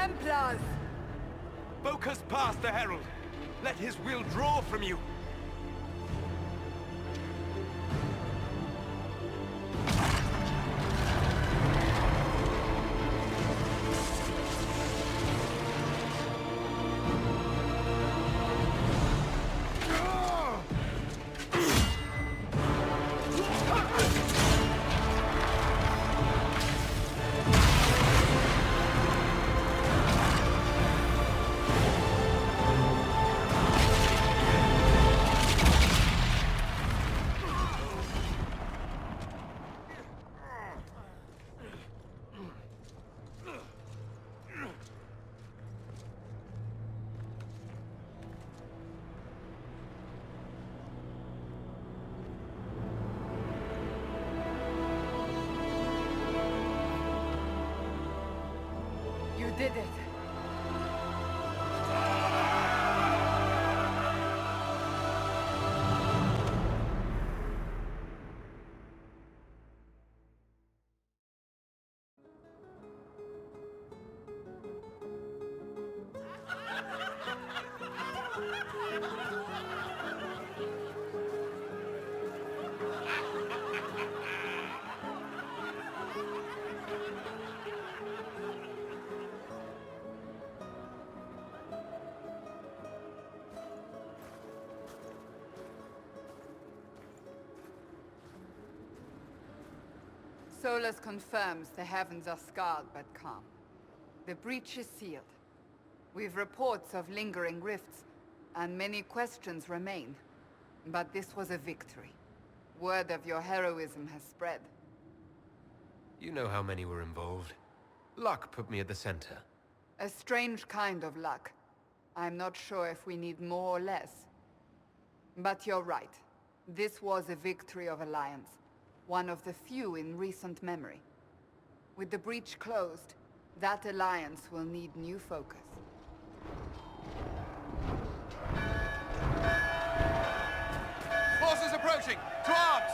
Templars! Focus past the Herald. Let his will draw from you. You did it. Solus confirms the heavens are scarred but calm. The breach is sealed. We've reports of lingering rifts, and many questions remain. But this was a victory. Word of your heroism has spread. You know how many were involved. Luck put me at the center. A strange kind of luck. I'm not sure if we need more or less. But you're right. This was a victory of Alliance. One of the few in recent memory. With the breach closed, that alliance will need new focus. Forces approaching! To arms!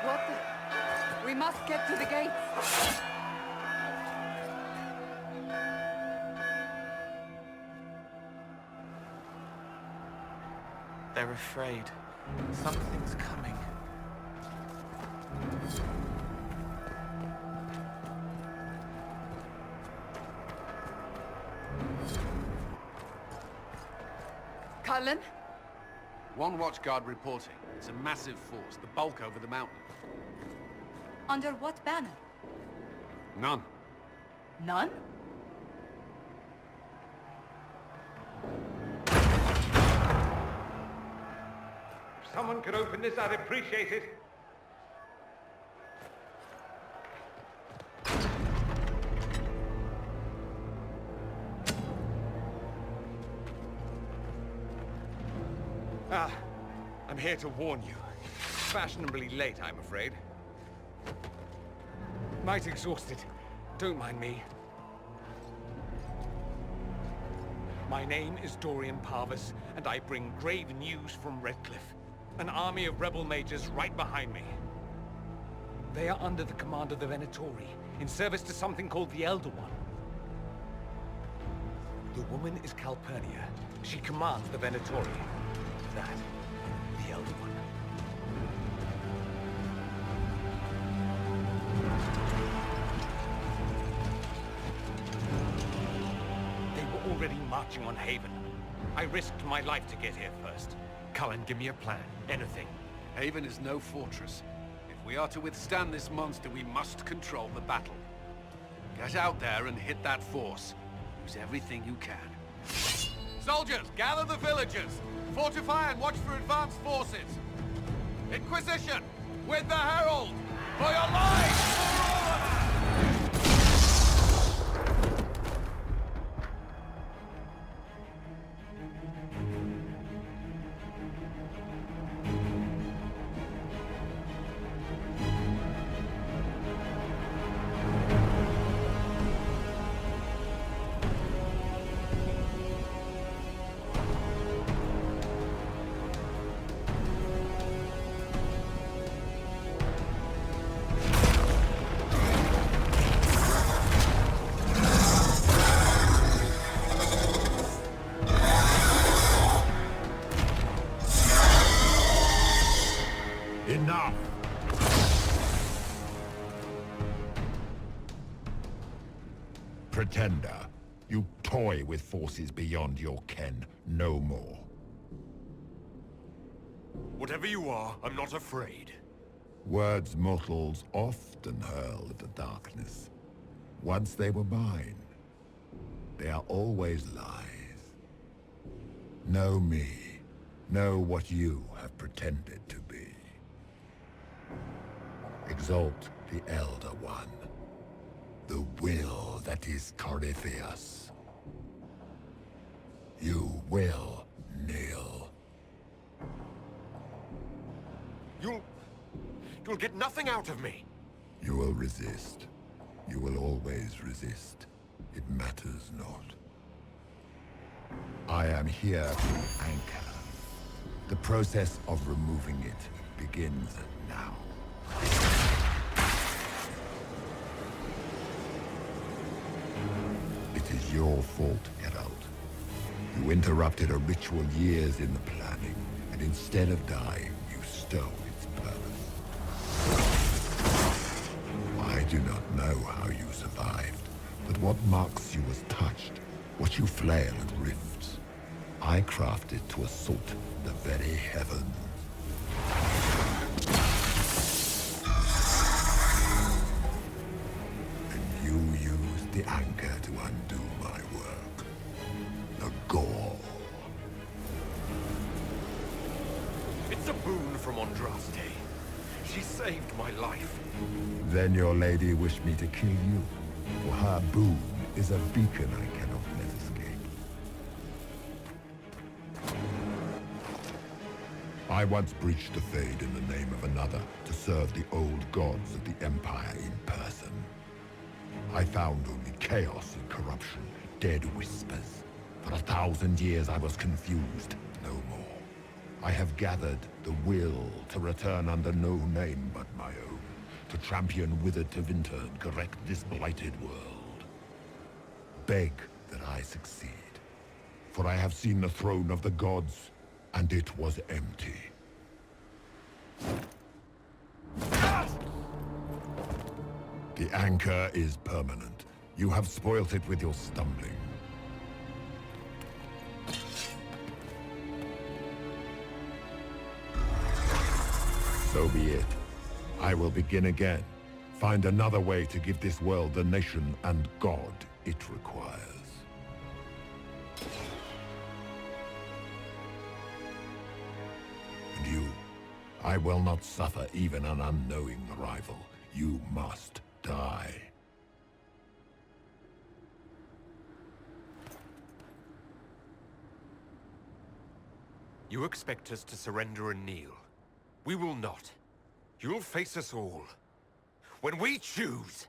What the... We must get to the gates! They're afraid. Something's coming. Cullen? One watchguard reporting. It's a massive force, the bulk over the mountain. Under what banner? None. None? If someone could open this, I'd appreciate it. I'm here to warn you. Fashionably late, I'm afraid. Might exhausted. Don't mind me. My name is Dorian Parvis, and I bring grave news from Redcliffe. An army of rebel mages right behind me. They are under the command of the Venatori, in service to something called the Elder One. The woman is Calpurnia. She commands the Venatori. That, the Elder One. They were already marching on Haven. I risked my life to get here first. Cullen, give me a plan. Anything. Haven is no fortress. If we are to withstand this monster, we must control the battle. Get out there and hit that force. Use everything you can. Soldiers, gather the villagers! Fortify and watch for advanced forces! Inquisition! With the Herald! For your lives! Enough! Pretender, you toy with forces beyond your ken, no more. Whatever you are, I'm not afraid. Words mortals often hurl at the darkness. Once they were mine, they are always lies. Know me. Know what you have pretended to be. Exalt the Elder One. The will that is Corypheus. You will kneel. You'll get nothing out of me. You will resist. You will always resist. It matters not. I am here to anchor. The process of removing it begins now. It is your fault, Geralt. You interrupted a ritual years in the planning, and instead of dying, you stole its purpose. I do not know how you survived, but what marks you as touched, what you flail at rifts, I crafted to assault the very heavens. And you used the anchor to undo my work. The gore. It's a boon from Andraste. She saved my life. Then your lady wished me to kill you. For her boon is a beacon I cannot let escape. I once breached the Fade in the name of another to serve the old gods of the Empire in person. I found only chaos and corruption, dead whispers. For 1,000 years I was confused, no more. I have gathered the will to return under no name but my own, to champion Withered to Winter and correct this blighted world. Beg that I succeed, for I have seen the throne of the gods, and it was empty. The anchor is permanent. You have spoilt it with your stumbling. So be it. I will begin again. Find another way to give this world the nation and God it requires. And you, I will not suffer even an unknowing rival. You must die. You expect us to surrender and kneel. We will not. You'll face us all. When we choose!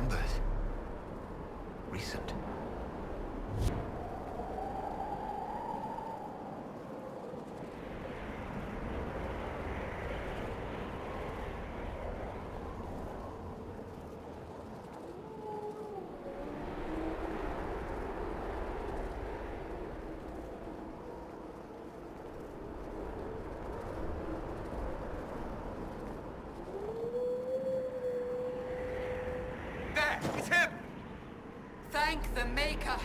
numbers. Recent. There! It's him! Thank the Maker!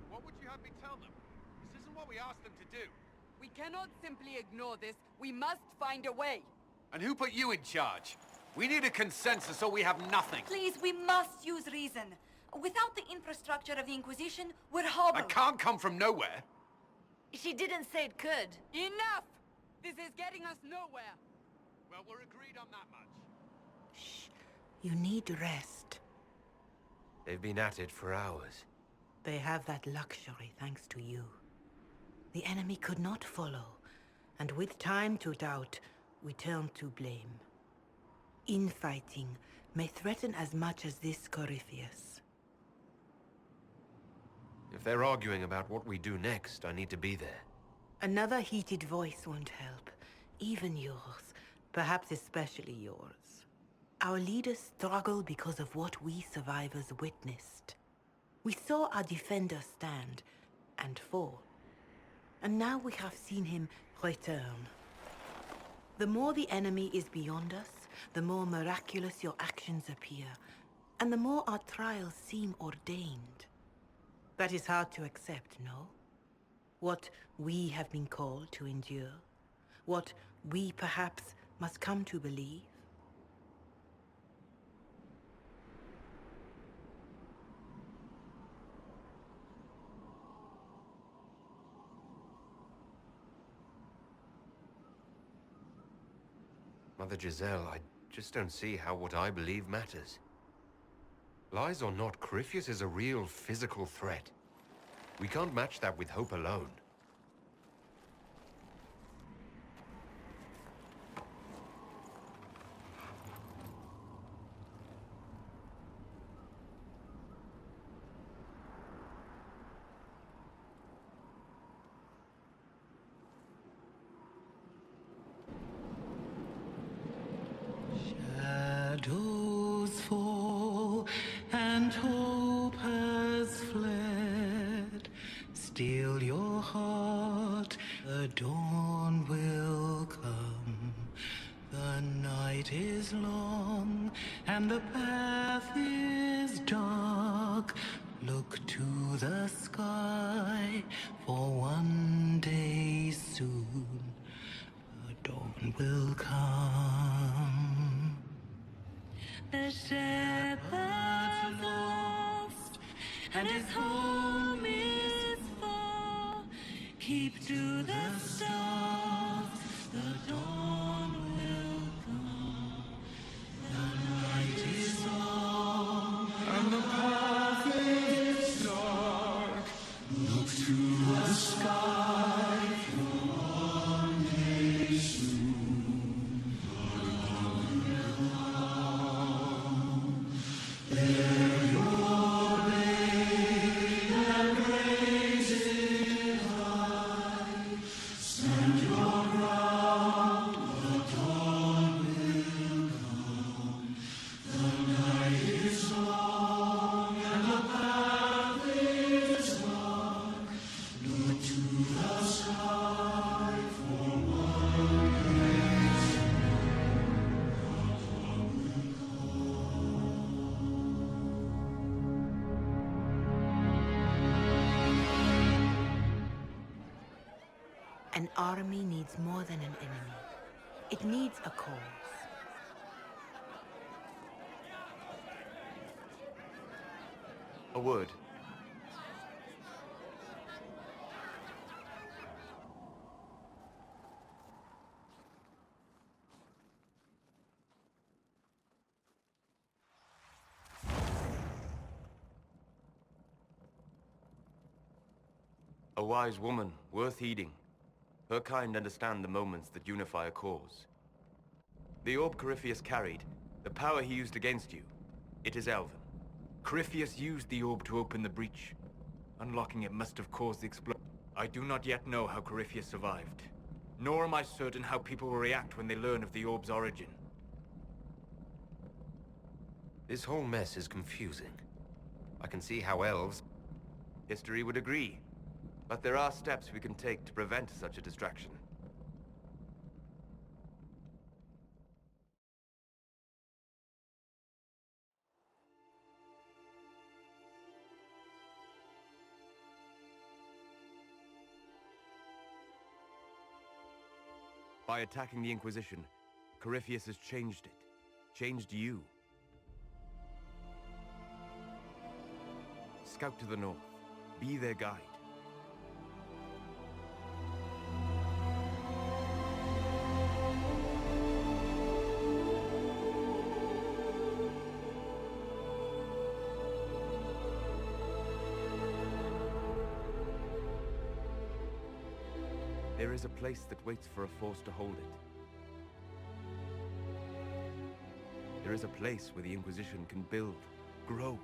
What would you have me tell them? This isn't what we asked them to do. We cannot simply ignore this. We must find a way. And who put you in charge? We need a consensus or we have nothing. Please, we must use reason. Without the infrastructure of the Inquisition, we're hobbled. I can't come from nowhere. She didn't say it could. Enough! This is getting us nowhere. Well, we're agreed on that much. Shh. You need rest. They've been at it for hours. They have that luxury thanks to you. The enemy could not follow, and with time to doubt, we turn to blame. Infighting may threaten as much as this Corypheus. If they're arguing about what we do next, I need to be there. Another heated voice won't help. Even yours. Perhaps especially yours. Our leaders struggle because of what we survivors witnessed. We saw our defender stand and fall. And now we have seen him return. The more the enemy is beyond us, the more miraculous your actions appear, and the more our trials seem ordained. That is hard to accept, no? What we have been called to endure, what we perhaps must come to believe. Mother Giselle, I just don't see how what I believe matters. Lies or not, Corypheus is a real physical threat. We can't match that with hope alone. Shadows fall and hope has fled. Still your heart, the dawn will come. The night is long and the path is dark. Look to the sky, for one day soon the dawn will come. The shepherd's lost, and his home is far. Keep to the stars, the dawn will come. The night is long, and the path is dark. Look to the sky, for one day soon the dawn will come. Bear your blade and raise it high. Stand your ground, the dawn will come. The night is long and the path is dark. Look to the sky, for one day soon the dawn will An army needs more than an enemy. It needs a cause. A word. A wise woman, worth heeding. Her kind understand the moments that unify a cause. The orb Corypheus carried, the power he used against you, it is Elven. Corypheus used the orb to open the breach. Unlocking it must have caused the explosion. I do not yet know how Corypheus survived. Nor am I certain how people will react when they learn of the orb's origin. This whole mess is confusing. I can see how elves... History would agree. But there are steps we can take to prevent such a distraction. By attacking the Inquisition, Corypheus has changed it. Changed you. Scout to the north. Be their guide. There is a place that waits for a force to hold it. There is a place where the Inquisition can build, grow.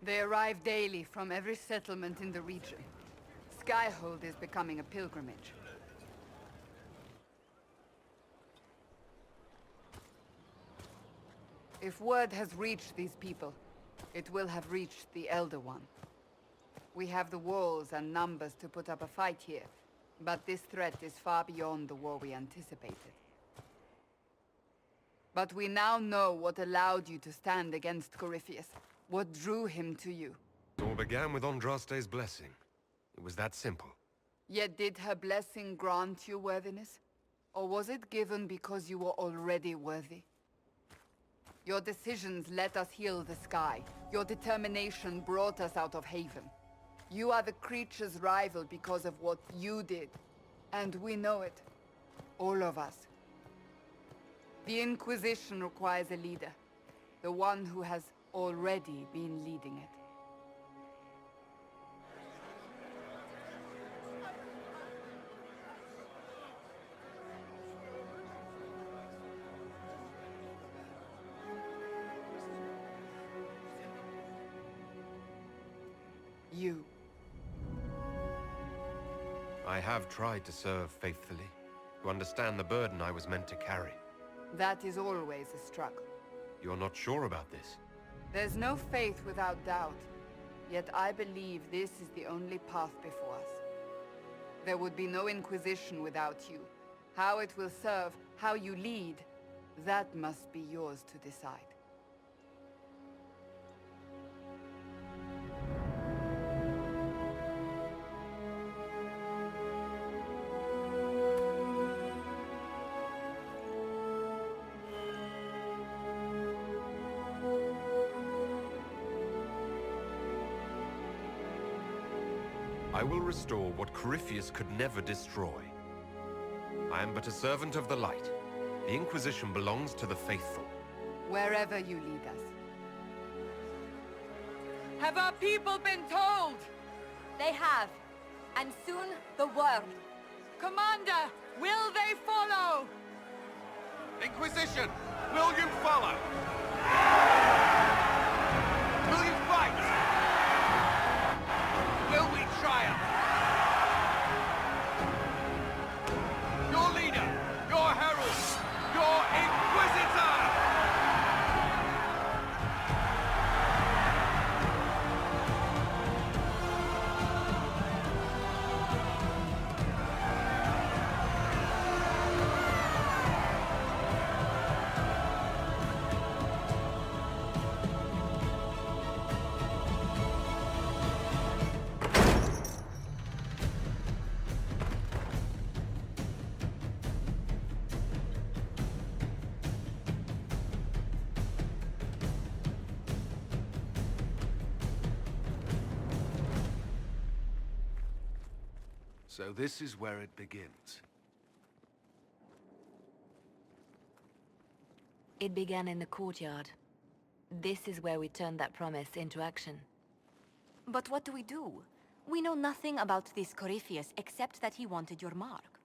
They arrive daily from every settlement in the region. Skyhold is becoming a pilgrimage. If word has reached these people, it will have reached the Elder One. We have the walls and numbers to put up a fight here, but this threat is far beyond the war we anticipated. But we now know what allowed you to stand against Corypheus. What drew him to you? It all began with Andraste's blessing. It was that simple. Yet did her blessing grant you worthiness? Or was it given because you were already worthy? Your decisions let us heal the sky. Your determination brought us out of Haven. You are the creature's rival because of what you did. And we know it. All of us. The Inquisition requires a leader. The one who has already been leading it. You. I have tried to serve faithfully, to understand the burden I was meant to carry. That is always a struggle. You're not sure about this? There's no faith without doubt. Yet I believe this is the only path before us. There would be no Inquisition without you. How it will serve, how you lead, that must be yours to decide. I will restore what Corypheus could never destroy. I am but a servant of the light. The Inquisition belongs to the faithful. Wherever you lead us. Have our people been told? They have. And soon, the world. Commander, will they follow? Inquisition, will you follow? Will you fight? Will we triumph? Your leader, your herald, your Inquisitor! So this is where it begins. It began in the courtyard. This is where we turned that promise into action. But what do? We know nothing about this Corypheus except that he wanted your mark.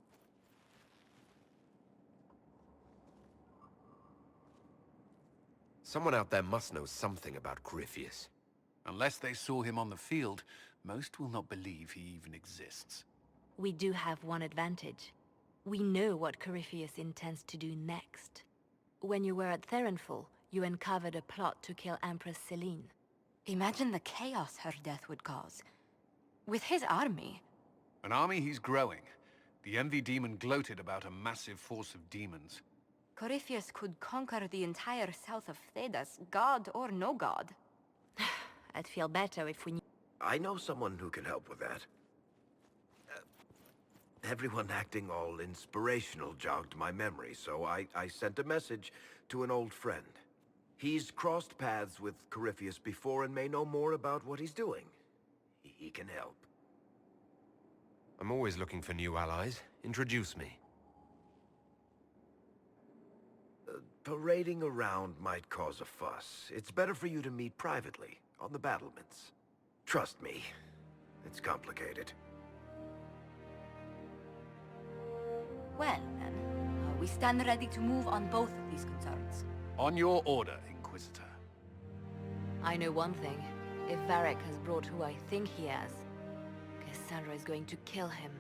Someone out there must know something about Corypheus. Unless they saw him on the field, most will not believe he even exists. We do have one advantage. We know what Corypheus intends to do next. When you were at Therenfall, you uncovered a plot to kill Empress Celine. Imagine the chaos her death would cause. With his army. An army he's growing. The Envy Demon gloated about a massive force of demons. Corypheus could conquer the entire south of Thedas, god or no god. I'd feel better if we knew. I know someone who can help with that. Everyone acting all inspirational jogged my memory, so I sent a message to an old friend. He's crossed paths with Corypheus before and may know more about what he's doing. He can help. I'm always looking for new allies. Introduce me. Parading around might cause a fuss. It's better for you to meet privately, on the battlements. Trust me, it's complicated. Well, then, we stand ready to move on both of these concerns. On your order, Inquisitor. I know one thing. If Varric has brought who I think he has, Cassandra is going to kill him.